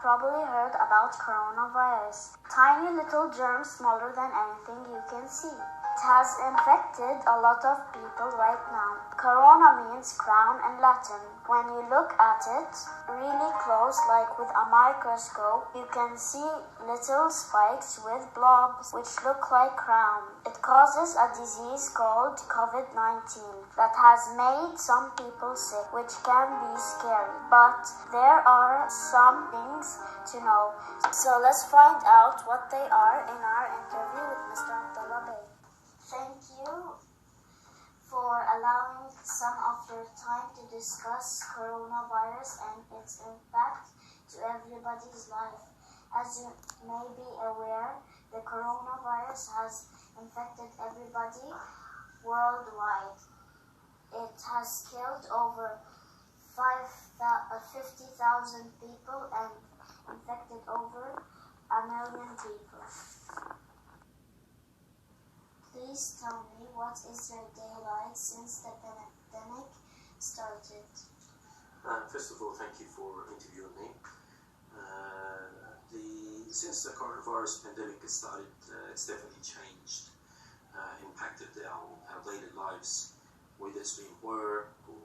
probably heard about coronavirus. Tiny little germs smaller than anything you can see. It has infected a lot of people right now. Corona means crown in Latin. When you look at it really close, like with a microscope, you can see little spikes with blobs which look like crown. It causes a disease called COVID-19 that has made some people sick, which can be scary. But there are some things to know. So let's find out what they are in our interview with Mr. Beik. Thank you for allowing some of your time to discuss coronavirus and its impact to everybody's life. As you may be aware, the coronavirus has infected everybody worldwide. It has killed over 50,000 people and infected over 1 million people. Please tell me, what is your day like since the pandemic started? First of all, thank you for interviewing me. Since the coronavirus pandemic has started, it's definitely changed, impacted our daily lives, whether it's been work or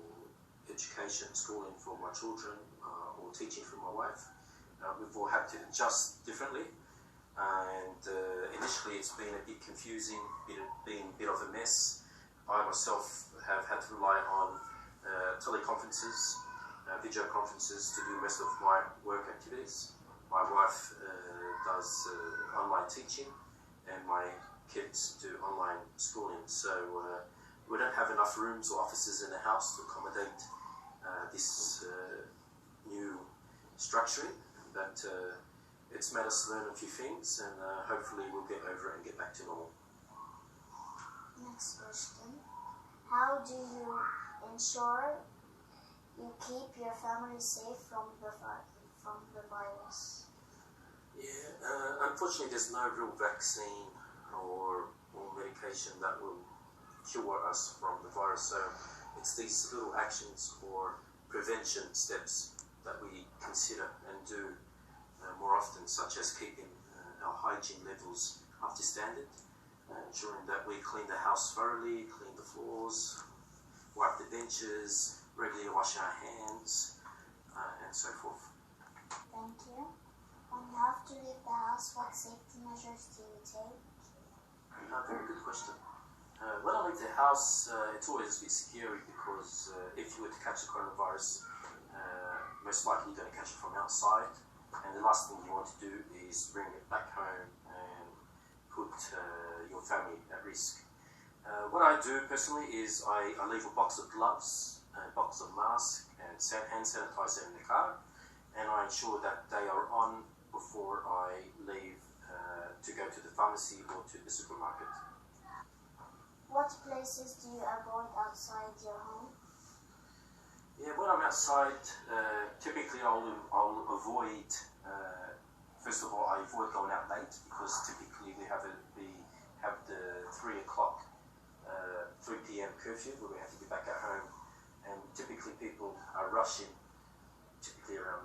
education, schooling for my children, or teaching for my wife. We've all had to adjust differently. And initially it's been a bit confusing, been a bit of a mess. I myself have had to rely on teleconferences, video conferences to do most of my work activities. My wife does online teaching and my kids do online schooling. So we don't have enough rooms or offices in the house to accommodate this new structuring, but it's made us learn a few things, and hopefully we'll get over it and get back to normal. Next question. How do you ensure you keep your family safe from the virus? Yeah, unfortunately there's no real vaccine or medication that will cure us from the virus, so it's these little actions or prevention steps that we consider and do more often, such as keeping our hygiene levels up to standard, ensuring that we clean the house thoroughly, clean the floors, wipe the benches, regularly wash our hands, and so forth. Thank you. When you have to leave the house, what safety measures do you take? Very good question. When I leave the house, it's always a bit scary because if you were to catch the coronavirus, most likely you're going to catch it from outside. And the last thing you want to do is bring it back home and put your family at risk. What I do personally is I leave a box of gloves, a box of masks and hand sanitizer in the car, and I ensure that they are on before I leave to go to the pharmacy or to the supermarket. What places do you avoid outside your home? Yeah, when I'm outside, typically I'll avoid, first of all, I avoid going out late because typically we have the 3 p.m. curfew where we have to be back at home, and typically people are rushing, typically around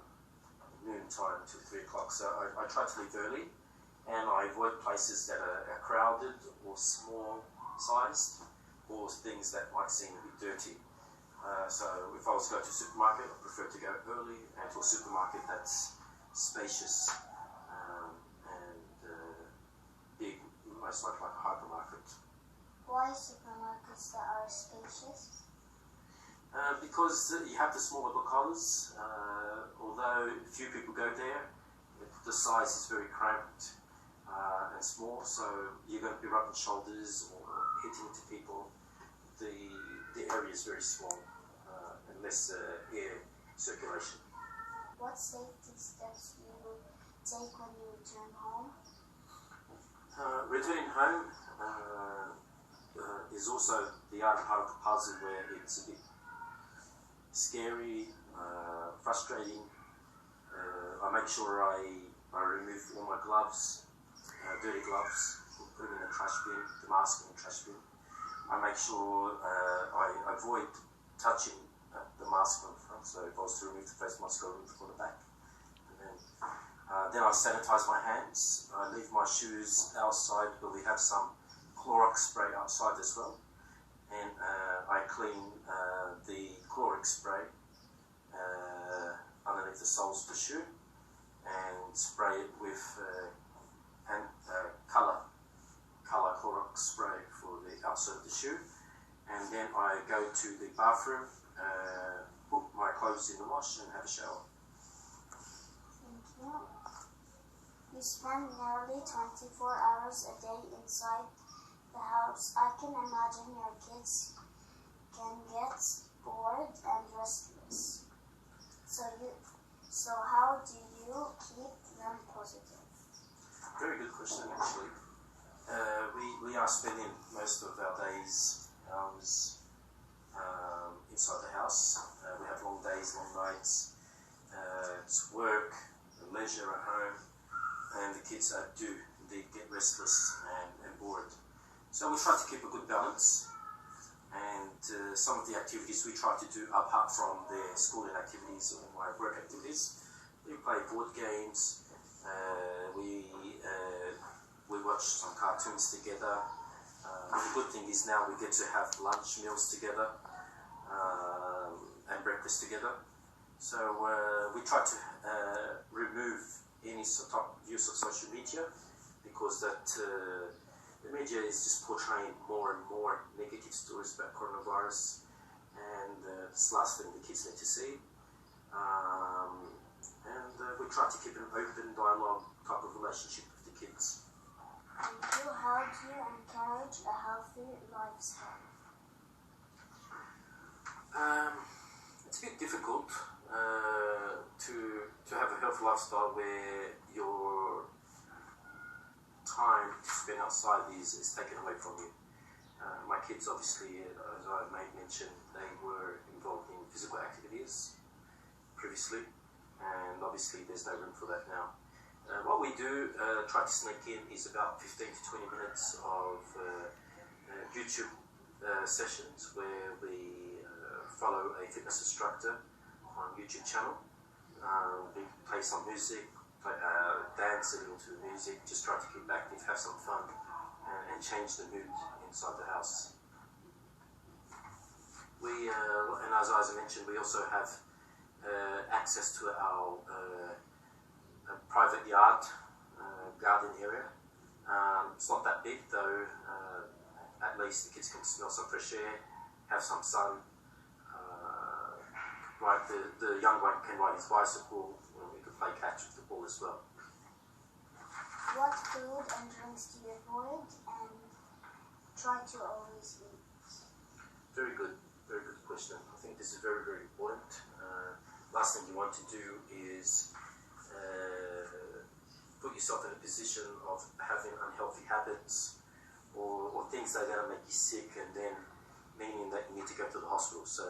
noon time to 3 o'clock. So I try to leave early, and I avoid places that are crowded or small sized, or things that might seem a bit dirty. So if I was to go to a supermarket, I prefer to go early and to a supermarket that's spacious and big, most like a hypermarket. Why supermarkets that are spacious? Because you have the smaller bookholders. Although few people go there, the size is very cramped and small, so you're going to be rubbing shoulders or hitting into people. The area is very small and less air circulation. What safety steps do you take when you return home? Returning home is also the other part of the puzzle where it's a bit scary, frustrating. I make sure I remove all my gloves, dirty gloves, put them in the trash bin, the mask in the trash bin. I make sure I avoid touching the mask on the front, so if I was to remove the face mask, I'll remove it on the back. And then sanitize my hands. I leave my shoes outside, but we have some Clorox spray outside as well. And I clean the Clorox spray underneath the soles of the shoe and spray it with colour Clorox spray for the outside of the shoe. And then I go to the bathroom, put my clothes in the wash and have a shower. Thank you. You spend nearly 24 hours a day inside the house. I can imagine your kids can get bored and restless. So how do you keep them positive? Very good question, actually. We are spending most of our days inside the house. We have long days, long nights. It's work, leisure at home, and the kids do indeed get restless and bored. So we try to keep a good balance, and some of the activities we try to do apart from their schooling activities or my work activities, we play board games, we watch some cartoons together. The good thing is now we get to have lunch meals together and breakfast together. So we try to remove any sort of use of social media, because that the media is just portraying more and more negative stories about coronavirus, and it's the last thing the kids need to see. We try to keep an open dialogue type of relationship with the kids. And how do you encourage a healthy lifestyle? It's a bit difficult to have a healthy lifestyle where your time to spend outside is taken away from you. My kids, obviously, as I mentioned, they were involved in physical activities previously, and obviously there's no room for that now. What we do, try to sneak in, is about 15 to 20 minutes of YouTube sessions where we follow a fitness instructor on YouTube channel. We play some music, dance a little to the music, just try to keep active, have some fun, and change the mood inside the house. And as I mentioned, we also have access to our private yard, garden area. It's not that big though, at least the kids can smell some fresh air, have some sun. The young one can ride his bicycle, and we can play catch with the ball as well. What food and drinks do you avoid and try to always eat? Very good question. I think this is very, very important. Last thing you want to do is put yourself in a position of having unhealthy habits or things that are going to make you sick, and then meaning that you need to go to the hospital. So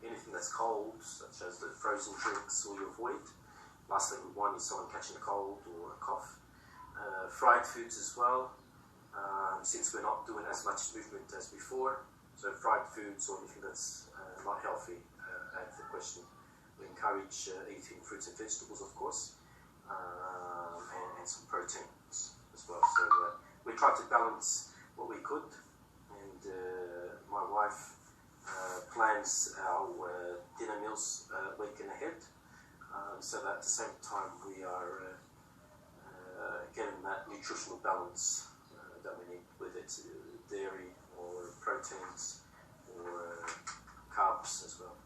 anything that's cold, such as the frozen drinks, will you avoid. Last thing we want is someone catching a cold or a cough. Fried foods as well, since we're not doing as much movement as before. So fried foods or anything that's not healthy, out of the question. We encourage eating fruits and vegetables, of course, and some proteins as well. So we try to balance what we could, and my wife plans our dinner meals a week ahead, so that at the same time we are getting that nutritional balance that we need, whether it's dairy or proteins or carbs as well.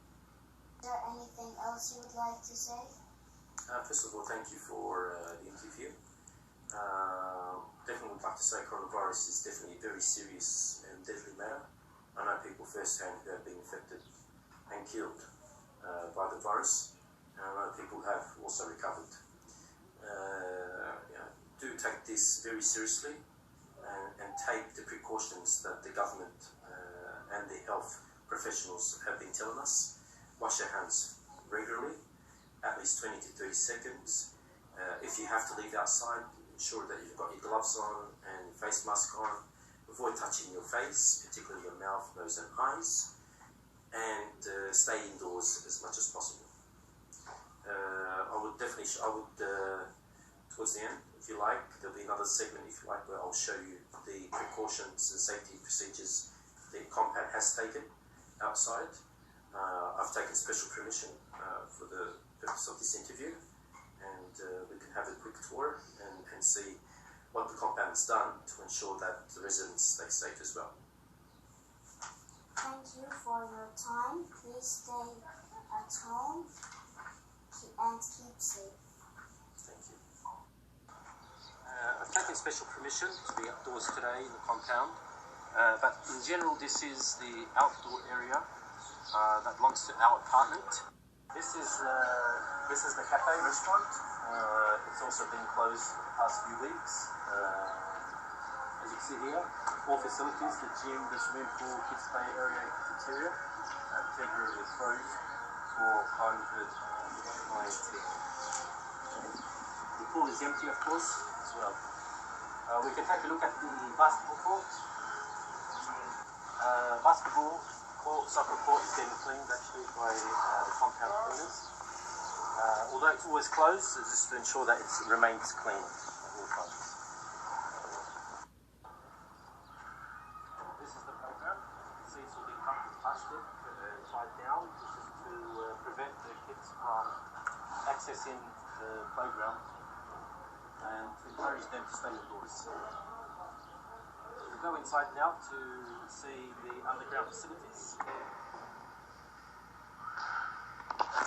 Is there anything else you would like to say? First of all, thank you for the interview. Definitely would like to say coronavirus is definitely a very serious and deadly matter. I know people firsthand who have been infected and killed by the virus, and I know people have also recovered. Do take this very seriously and take the precautions that the government and the health professionals have been telling us. Wash your hands regularly, at least 20 to 30 seconds. If you have to leave outside, ensure that you've got your gloves on and face mask on. Avoid touching your face, particularly your mouth, nose and eyes, and stay indoors as much as possible. towards the end, if you like. There'll be another segment, if you like, where I'll show you the precautions and safety procedures the compound has taken outside. I've taken special permission for the purpose of this interview, and we can have a quick tour and see what the compound has done to ensure that the residents stay safe as well. Thank you for your time. Please stay at home and keep safe. Thank you. I've taken special permission to be outdoors today in the compound, but in general this is the outdoor area that belongs to our apartment. This is the cafe restaurant. It's also been closed for the past few weeks. As you can see here, all facilities, the gym, the swimming pool, kids play area, cafeteria, temporarily closed for COVID-19. The pool is empty, of course, as well. We can take a look at the basketball court. Basketball court, soccer court is getting cleaned actually by the compound cleaners. Although it's always closed, it's just to ensure that it remains clean at all times. This is the playground. You can see it's all been covered with plastic, tied down. This is to prevent the kids from accessing the playground and to encourage them to stay indoors. We'll go inside now to see the underground facilities.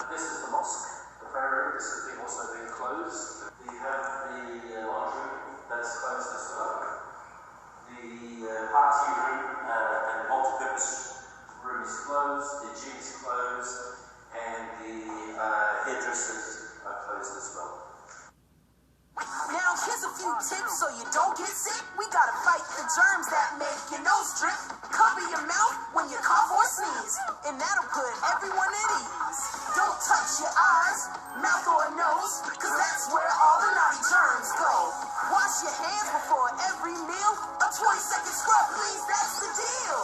This is the mosque. The prayer room. This has also been closed. We have the laundry that's closed as well. The party room and multi-purpose room is closed. The gym is closed, and the hairdressers are closed as well. Now here's a few tips so you don't get sick. We gotta fight the germs that make your nose drip. Cover your mouth when you cough or sneeze, and that'll put everyone at ease. Don't touch your eyes, mouth or nose, cause that's where all the naughty germs go. Wash your hands before every meal. A 20-second scrub, please, that's the deal.